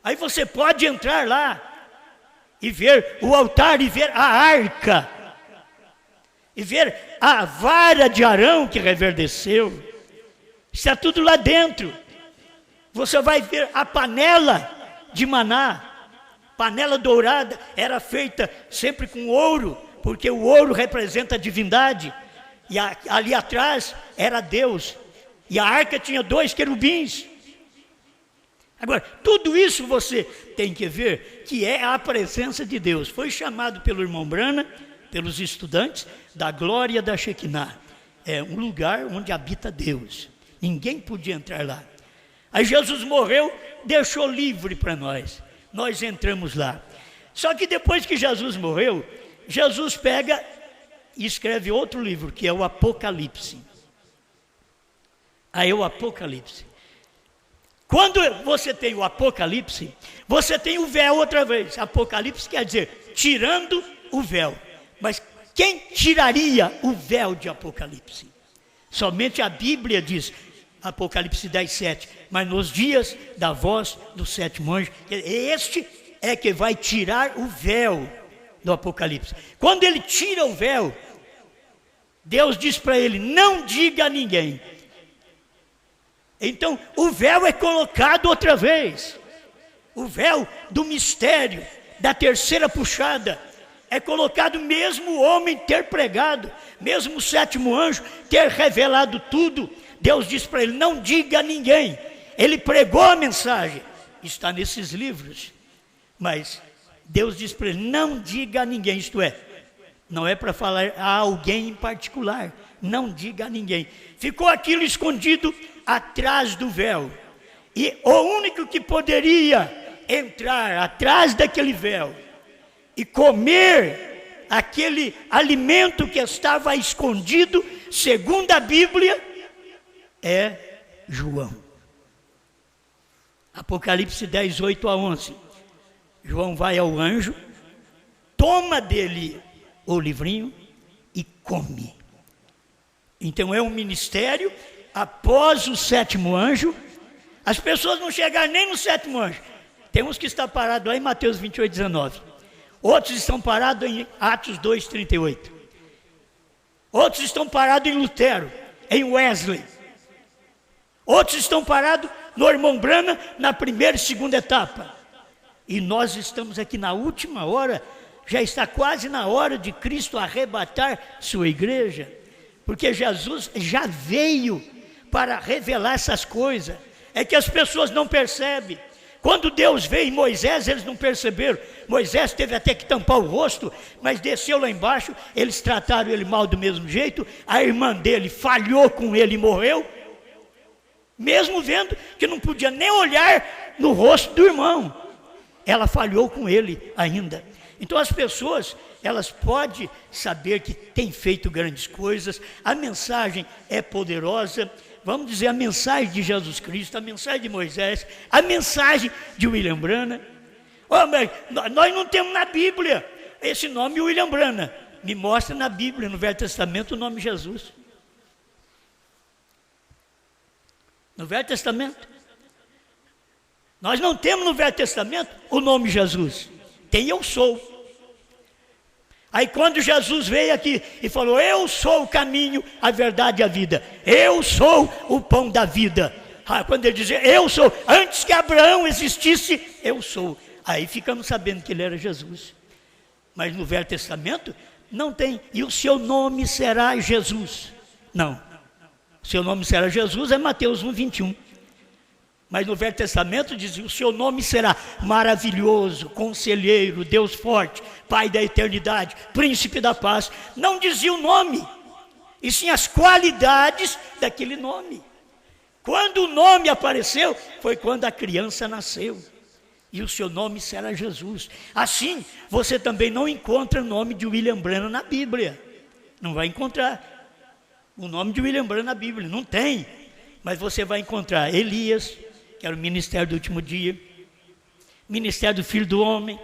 Aí você pode entrar lá e ver o altar, e ver a arca, e ver a vara de Arão que reverdeceu. Está tudo lá dentro. Você vai ver a panela de maná, panela dourada, era feita sempre com ouro, porque o ouro representa a divindade, e ali atrás era Deus, e a arca tinha 2 querubins. Agora, tudo isso você tem que ver que é a presença de Deus. Foi chamado pelo irmão Branham, pelos estudantes, da glória da Shekinah. É um lugar onde habita Deus. Ninguém podia entrar lá. Aí Jesus morreu, deixou livre para nós. Nós entramos lá. Só que depois que Jesus morreu, Jesus pega e escreve outro livro, que é o Apocalipse. Aí o Apocalipse. Quando você tem o Apocalipse, você tem o véu outra vez. Apocalipse quer dizer, tirando o véu. Mas quem tiraria o véu de Apocalipse? Somente a Bíblia diz, Apocalipse 10:7, mas nos dias da voz do 7º anjo, este é que vai tirar o véu do Apocalipse. Quando ele tira o véu, Deus diz para ele, não diga a ninguém. Então o véu é colocado outra vez. O véu do mistério, da terceira puxada, é colocado mesmo o homem ter pregado, mesmo o 7º anjo ter revelado tudo. Deus diz para ele, não diga a ninguém. Ele pregou a mensagem, está nesses livros, mas Deus diz para ele, não diga a ninguém, isto é, não é para falar a alguém em particular, não diga a ninguém. Ficou aquilo escondido atrás do véu, e o único que poderia entrar atrás daquele véu e comer aquele alimento que estava escondido, segundo a Bíblia, é João. Apocalipse 10:8-11. João vai ao anjo, toma dele o livrinho e come. Então é um ministério após o 7º anjo. As pessoas não chegaram nem no 7º anjo. Temos que estar parados lá em Mateus 28:19. Outros estão parados em Atos 2:38. Outros estão parados em Lutero, em Wesley. Outros estão parados no irmão Branham, na primeira e segunda etapa. E nós estamos aqui na última hora, já está quase na hora de Cristo arrebatar sua igreja, porque Jesus já veio para revelar essas coisas. É que as pessoas não percebem. Quando Deus veio em Moisés, eles não perceberam. Moisés teve até que tampar o rosto, mas desceu lá embaixo, eles trataram ele mal do mesmo jeito. A irmã dele falhou com ele e morreu, mesmo vendo que não podia nem olhar no rosto do irmão. Ela falhou com ele ainda. Então as pessoas, elas podem saber que tem feito grandes coisas, a mensagem é poderosa, vamos dizer, a mensagem de Jesus Cristo, a mensagem de Moisés, a mensagem de William Branham. Oh, mas nós não temos na Bíblia esse nome William Branham, Me mostra na Bíblia, no Velho Testamento, o nome Jesus. No Velho Testamento. Nós não temos no Velho Testamento o nome Jesus. Tem eu sou. Aí quando Jesus veio aqui e falou, eu sou o caminho, a verdade e a vida. Eu sou o pão da vida. Quando ele dizia, eu sou, antes que Abraão existisse, eu sou. Aí ficamos sabendo que ele era Jesus. Mas no Velho Testamento não tem. E o seu nome será Jesus. Não. O seu nome será Jesus é Mateus 1:21. Mas no Velho Testamento diz, o seu nome será maravilhoso, conselheiro, Deus forte, Pai da eternidade, príncipe da paz. Não dizia o nome, e sim as qualidades daquele nome. Quando o nome apareceu, foi quando a criança nasceu. E o seu nome será Jesus. Assim, você também não encontra o nome de William Branham na Bíblia. Não vai encontrar o nome de William Branham na Bíblia, não tem. Mas você vai encontrar Elias, que era o ministério do último dia, ministério do Filho do Homem,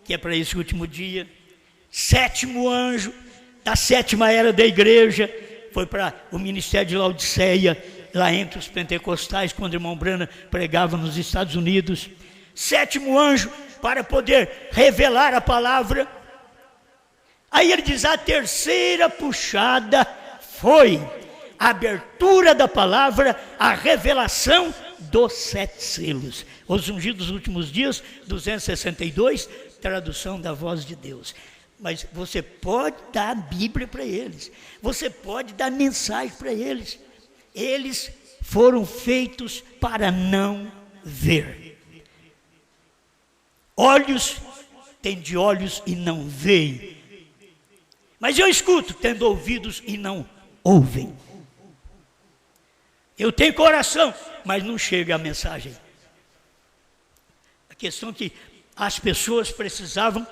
que é para esse último dia, sétimo anjo, da sétima era da igreja, foi para o ministério de Laodiceia, lá entre os pentecostais, quando o irmão Branham pregava nos Estados Unidos, sétimo anjo, para poder revelar a palavra. Aí ele diz, a terceira puxada foi a abertura da palavra, a revelação dos 7 selos. Os ungidos dos últimos dias, 262, tradução da voz de Deus. Mas você pode dar a Bíblia para eles, você pode dar mensagem para eles. Eles foram feitos para não ver. Olhos, tem de olhos e não veem. Mas eu escuto, tendo ouvidos e não ouvem. Eu tenho coração, mas não chega a mensagem. A questão é que as pessoas precisavam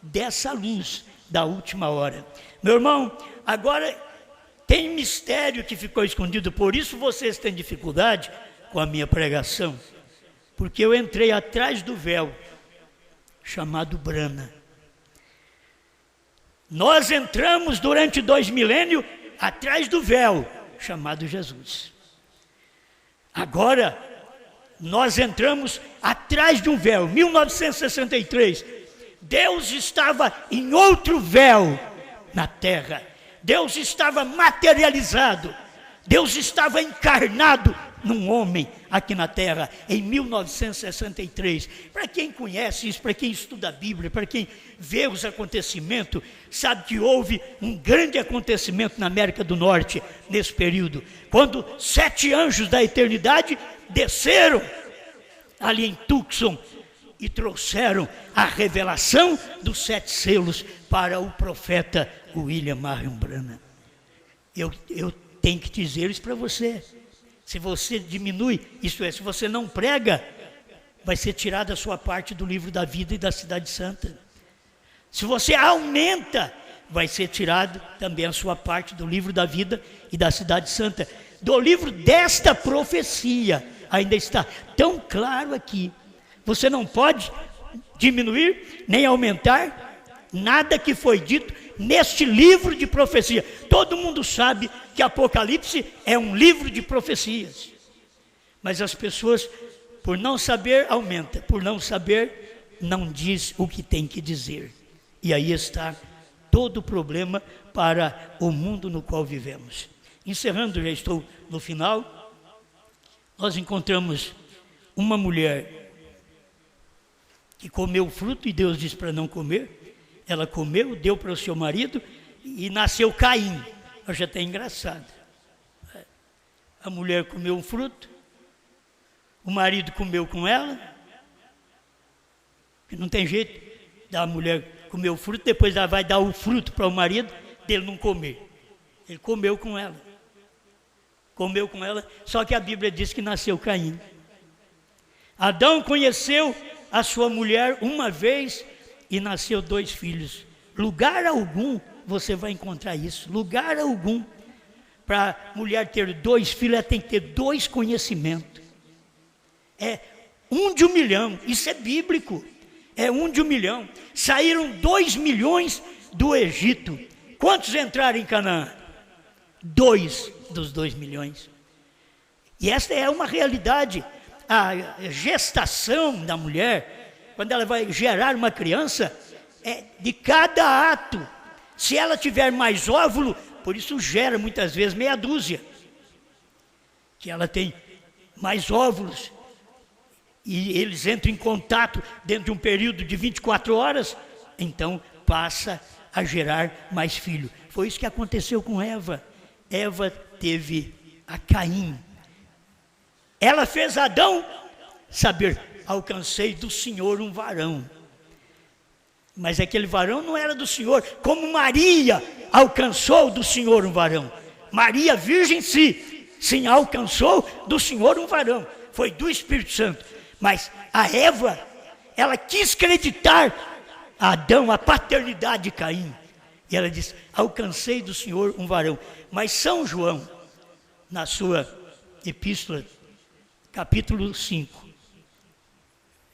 dessa luz da última hora. Meu irmão, agora tem mistério que ficou escondido, por isso vocês têm dificuldade com a minha pregação, porque eu entrei atrás do véu, chamado Brana. Nós entramos durante 2 milênios atrás do véu, chamado Jesus. Agora, nós entramos atrás de um véu, 1963. Deus estava em outro véu na terra. Deus estava materializado. Deus estava encarnado num homem aqui na terra, em 1963. Para quem conhece isso, para quem estuda a Bíblia, para quem vê os acontecimentos, sabe que houve um grande acontecimento na América do Norte, nesse período, quando 7 anjos da eternidade desceram ali em Tucson e trouxeram a revelação dos 7 selos para o profeta William Marion Branham. Eu tenho que dizer isso para você. Se você diminui, isto é, se você não prega, vai ser tirada a sua parte do livro da vida e da cidade santa. Se você aumenta, vai ser tirada também a sua parte do livro da vida e da cidade santa. Do livro desta profecia, ainda está tão claro aqui. Você não pode diminuir nem aumentar nada que foi dito neste livro de profecia. Todo mundo sabe que Apocalipse é um livro de profecias. Mas as pessoas, por não saber, aumenta. Por não saber, não diz o que tem que dizer. E aí está todo o problema para o mundo no qual vivemos. Encerrando, já estou no final. Nós encontramos uma mulher que comeu o fruto e Deus disse para não comer. Ela comeu, deu para o seu marido e nasceu Caim. Hoje até é engraçado. A mulher comeu um fruto, o marido comeu com ela, que não tem jeito da mulher comer o fruto, depois ela vai dar o fruto para o marido, dele não comer. Ele comeu com ela. Comeu com ela, só que a Bíblia diz que nasceu Caim. Adão conheceu a sua mulher uma vez e nasceu 2 filhos. Lugar algum você vai encontrar isso. Lugar algum. Para a mulher ter 2 filhos, ela tem que ter 2 conhecimentos. É 1 de 1 milhão. Isso é bíblico. É 1 de 1 milhão. Saíram 2 milhões do Egito Quantos entraram em Canaã? 2 dos 2 milhões. E esta é uma realidade. A gestação da mulher, quando ela vai gerar uma criança, é de cada ato. Se ela tiver mais óvulo, por isso gera muitas vezes meia dúzia, que ela tem mais óvulos, e eles entram em contato dentro de um período de 24 horas, então passa a gerar mais filho. Foi isso que aconteceu com Eva. Eva teve a Caim. Ela fez Adão saber, alcancei do Senhor um varão. Mas aquele varão não era do Senhor, como Maria alcançou do Senhor um varão. Maria, virgem, sim, alcançou do Senhor um varão. Foi do Espírito Santo. Mas a Eva, ela quis acreditar a Adão, a paternidade de Caim. E ela disse, alcancei do Senhor um varão. Mas São João, na sua epístola, capítulo 5,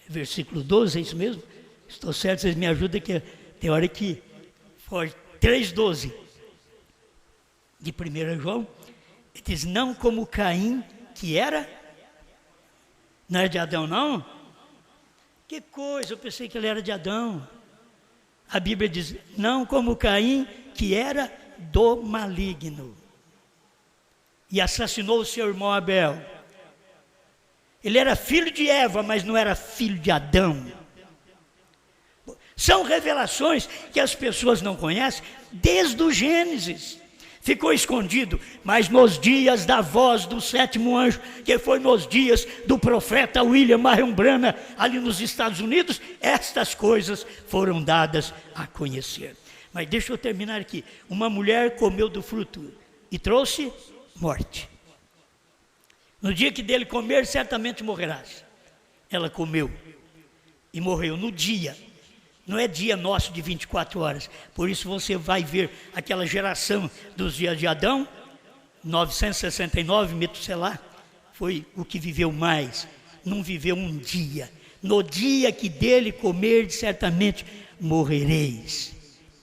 versículo 12, é isso mesmo? Estou certo, vocês me ajudam, que tem hora que foi 3,12 de 1 João, ele diz, não como Caim, que era, não era de Adão não? Que coisa, eu pensei que ele era de Adão. A Bíblia diz, não como Caim, que era do maligno, e assassinou o seu irmão Abel. Ele era filho de Eva, mas não era filho de Adão. São revelações que as pessoas não conhecem desde o Gênesis. Ficou escondido, mas nos dias da voz do 7º anjo, que foi nos dias do profeta William Marion Branham, ali nos Estados Unidos, estas coisas foram dadas a conhecer. Mas deixa eu terminar aqui. Uma mulher comeu do fruto e trouxe morte. No dia que dele comer, certamente morrerás. Ela comeu e morreu no dia. Não é dia nosso de 24 horas. Por isso você vai ver aquela geração dos dias de Adão, 969, Metuselá, foi o que viveu mais. Não viveu um dia. No dia que dele comer, certamente morrereis.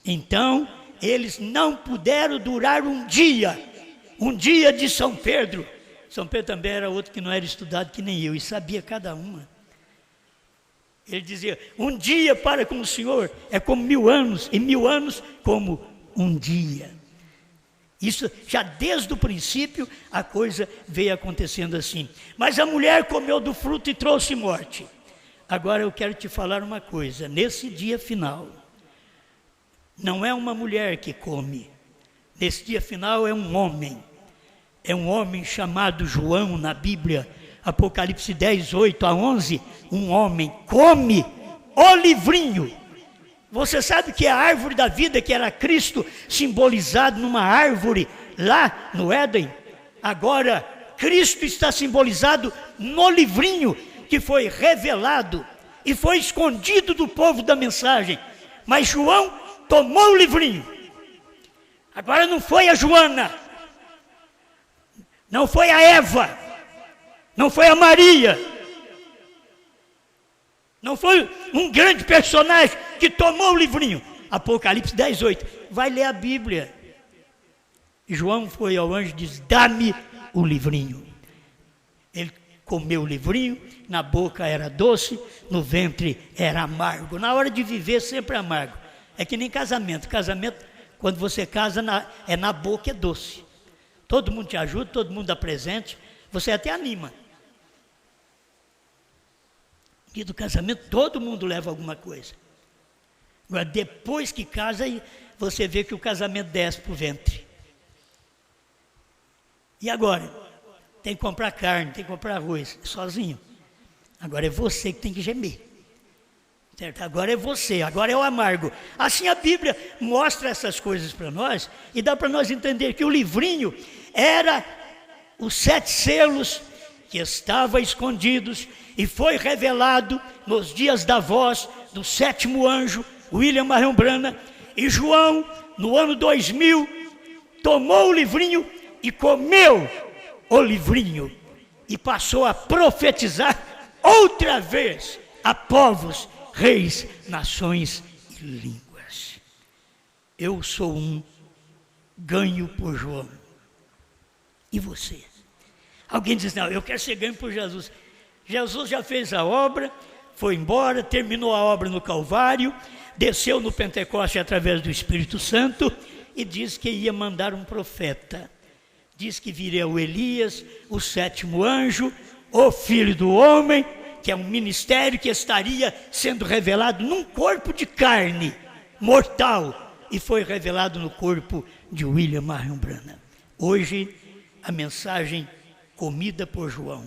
Então, eles não puderam durar um dia de São Pedro. São Pedro também era outro que não era estudado que nem eu, e sabia cada uma. Ele dizia, um dia para com o Senhor é como 1000 anos, e 1000 anos como um dia. Isso já desde o princípio a coisa veio acontecendo assim. Mas a mulher comeu do fruto e trouxe morte. Agora eu quero te falar uma coisa, nesse dia final, não é uma mulher que come, nesse dia final é um homem chamado João na Bíblia, Apocalipse 10, 8 a 11, um homem come o livrinho. Você sabe que a árvore da vida, que era Cristo simbolizado numa árvore lá no Éden, agora Cristo está simbolizado no livrinho que foi revelado e foi escondido do povo da mensagem. Mas João tomou o livrinho. Agora não foi a Joana, não foi a Eva, não foi a Maria, não foi um grande personagem que tomou o livrinho. Apocalipse 10, 8. Vai ler a Bíblia. João foi ao anjo e disse, dá-me o livrinho. Ele comeu o livrinho, na boca era doce, no ventre era amargo. Na hora de viver sempre é amargo. É que nem casamento. Casamento, quando você casa, na boca é doce. Todo mundo te ajuda, todo mundo dá presente, você até anima. E do casamento todo mundo leva alguma coisa. Agora depois que casa, você vê que o casamento desce para o ventre. E agora? Tem que comprar carne, tem que comprar arroz, sozinho. Agora é você que tem que gemer. Certo? Agora é você, agora é o amargo. Assim a Bíblia mostra essas coisas para nós e dá para nós entender que o livrinho era os 7 selos que estavam escondidos e foi revelado nos dias da voz do 7º anjo, William Marion Branham, e João, no ano 2000, tomou o livrinho e comeu o livrinho e passou a profetizar outra vez a povos, reis, nações e línguas. Eu sou um ganho por João. E você? Alguém diz, não, eu quero ser ganho por Jesus. Jesus já fez a obra, foi embora, terminou a obra no Calvário, desceu no Pentecoste através do Espírito Santo e diz que ia mandar um profeta. Diz que viria o Elias, o 7º anjo, o Filho do Homem, que é um ministério que estaria sendo revelado num corpo de carne mortal, e foi revelado no corpo de William Marion Branham. Hoje, a mensagem comida por João.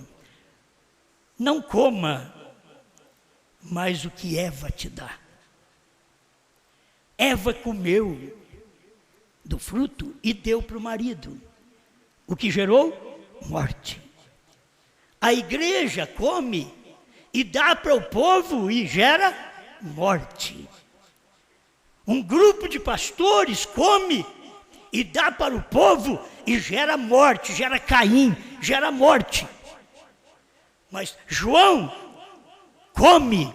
Não coma mais o que Eva te dá. Eva comeu do fruto e deu para o marido, o que gerou morte. A igreja come e dá para o povo e gera morte. Um grupo de pastores come e dá para o povo e gera morte, gera Caim, gera morte. Mas João come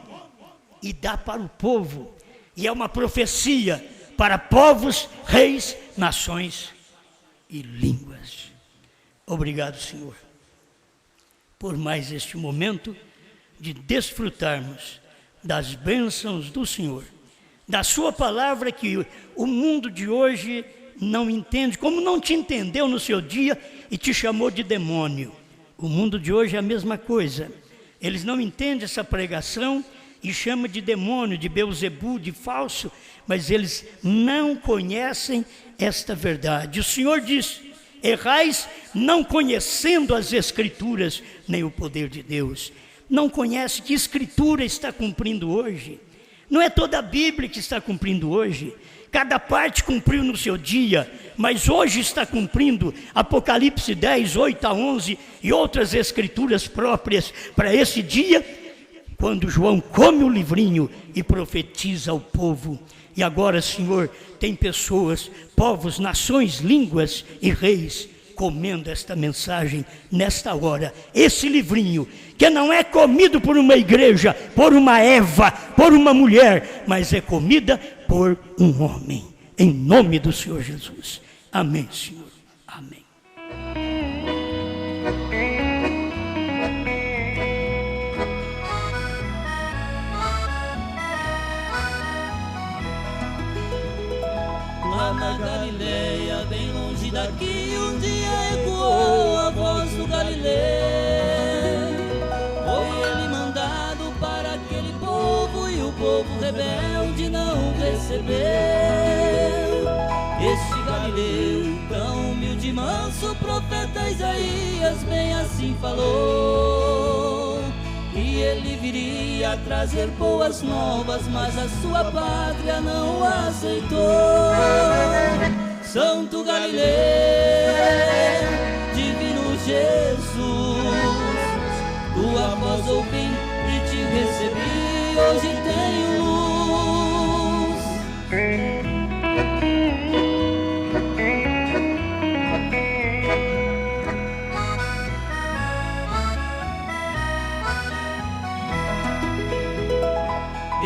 e dá para o povo, e é uma profecia para povos, reis, nações e línguas. Obrigado, Senhor, por mais este momento de desfrutarmos das bênçãos do Senhor, da sua palavra que o mundo de hoje não entende, como não te entendeu no seu dia e te chamou de demônio. O mundo de hoje é a mesma coisa. Eles não entendem essa pregação e chamam de demônio, de Beuzebu, de falso, mas eles não conhecem esta verdade. O Senhor diz, errais não conhecendo as Escrituras, nem o poder de Deus. Não conhece que Escritura está cumprindo hoje. Não é toda a Bíblia que está cumprindo hoje. Cada parte cumpriu no seu dia, mas hoje está cumprindo Apocalipse 10, 8 a 11 e outras escrituras próprias para esse dia, quando João come o livrinho e profetiza ao povo. E agora, Senhor, tem pessoas, povos, nações, línguas e reis comendo esta mensagem nesta hora. Esse livrinho, que não é comido por uma igreja, por uma Eva, por uma mulher, mas é comida por um homem, em nome do Senhor Jesus. Amém, Senhor. Amém. Lá na Galileia, bem longe daqui, um dia ecoou a voz do Galileu. Foi ele mandado para aquele povo e o povo rebelde não recebeu. Este Galileu, tão humilde e manso, o profeta Isaías bem assim falou, que ele viria trazer boas novas, mas a sua pátria não aceitou. Santo Galileu, divino Jesus, tua voz ouvi e te recebi, hoje tenho luz.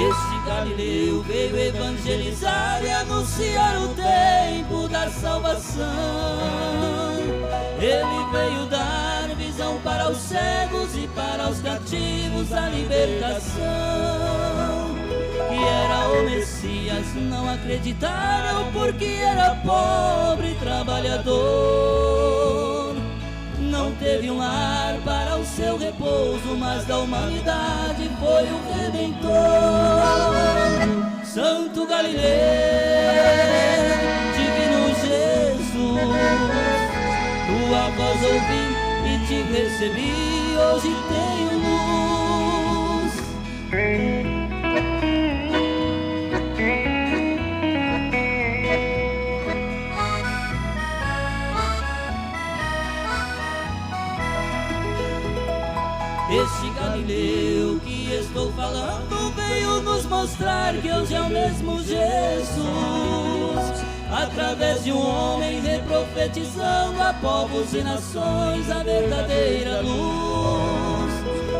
Este Galileu veio evangelizar e anunciar o tempo da salvação. Ele veio dar visão para os cegos e para os cativos a libertação. Que era o Messias, não acreditaram porque era pobre e trabalhador. Não teve um lar para o seu repouso, mas da humanidade foi o Redentor. Santo Galileu, divino Jesus, tua voz ouvi e te recebi, hoje tenho luz. Este Galileu que estou falando veio nos mostrar que hoje é o mesmo Jesus, através de um homem reprofetizando a povos e nações a verdadeira luz.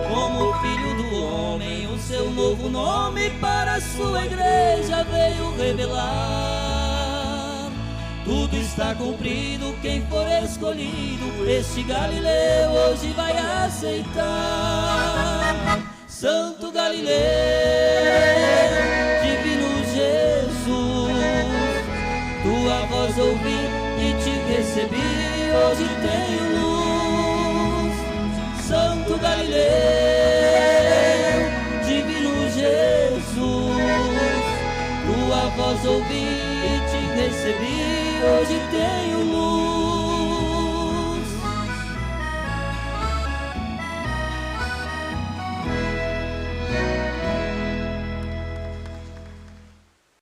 Como Filho do Homem, o seu novo nome para a sua igreja veio revelar. tudo está cumprido. Quem for escolhido, este Galileu hoje vai aceitar. Santo Galileu, divino Jesus, tua voz ouvi e te recebi, hoje tenho luz. Santo Galileu, divino Jesus, tua voz ouvi e te recebi, hoje tenho luz.